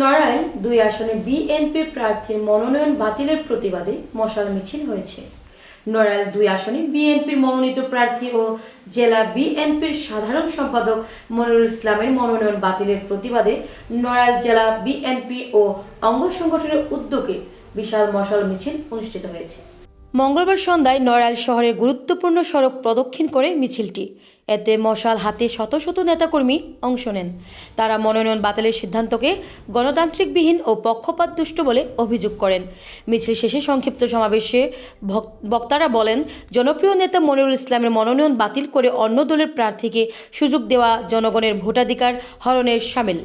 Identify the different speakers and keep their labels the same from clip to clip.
Speaker 1: নড়াইল ২ আসনে বিএনপির প্রার্থীর মনোনয়ন বাতিলের প্রতিবাদে মশাল মিছিল হয়েছে। নড়াইল ২ আসনে বিএনপির মনোনীত প্রার্থী ও জেলা বিএনপির সাধারণ সম্পাদক মনিরুল ইসলামের মনোনয়ন বাতিলের প্রতিবাদে নড়াইল জেলা বিএনপি ও অঙ্গ সংগঠনের উদ্যোগে বিশাল মশাল মিছিল অনুষ্ঠিত হয়েছে। মঙ্গলবার সন্ধ্যায় নড়াইল শহরের গুরুত্বপূর্ণ সড়ক প্রদক্ষিণ করে মিছিলটি। এতে মশাল হাতে শত শত নেতাকর্মী অংশ নেন। তারা মনোনয়ন বাতিলের সিদ্ধান্তকে গণতান্ত্রিকবিহীন ও পক্ষপাতদুষ্ট বলে অভিযোগ করেন। মিছিল শেষে সংক্ষিপ্ত সমাবেশে বক্তারা বলেন, জনপ্রিয় নেতা মনিরুল ইসলামের মনোনয়ন বাতিল করে অন্য দলের প্রার্থীকে সুযোগ দেওয়া জনগণের ভোটাধিকার হরণের শামিল।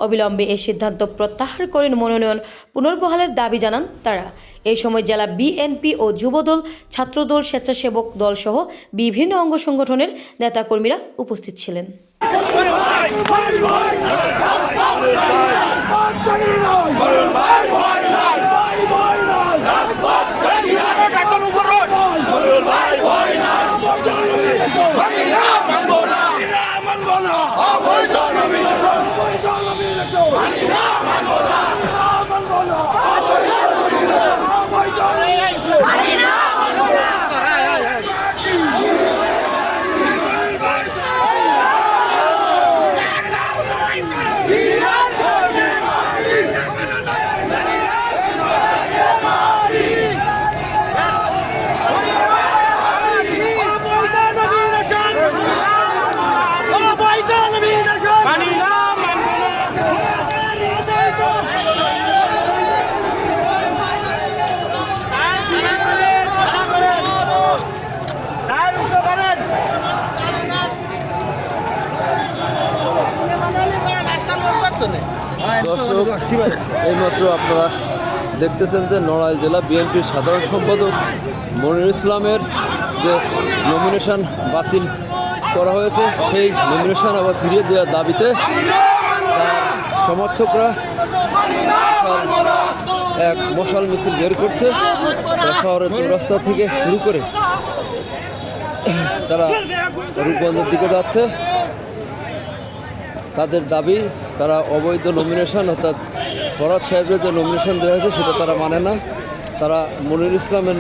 Speaker 1: অবিলম্বে এই সিদ্ধান্ত প্রত্যাহার করে মনোনয়ন পুনর্বহালের দাবি জানান তারা। এই সময় জেলা বিএনপি ও যুবদল, ছাত্রদল, স্বেচ্ছাসেবক দল সহ বিভিন্ন অঙ্গ সংগঠনের নেতাকর্মীরা উপস্থিত ছিলেন।
Speaker 2: দর্শক, এইমাত্র আপনারা দেখতেছেন যে নড়াইল জেলা বিএনপির সাধারণ সম্পাদক মনিরুল ইসলামের যে নমিনেশন বাতিল করা হয়েছে, সেই নমিনেশন আবার ফিরিয়ে দেওয়ার দাবিতে তার সমর্থকরা এক মশাল মিছিল বের করছে। শহরের চৌরাস্তা থেকে শুরু করে তারা রূপগঞ্জের দিকে যাচ্ছে। তাদের দাবি, তারা অবৈধ নমিনেশন অর্থাৎ ফরহাদ সাহেবের যে নমিনেশন দেওয়া হয়েছে সেটা তারা মানে না। তারা মনিরুল ইসলামের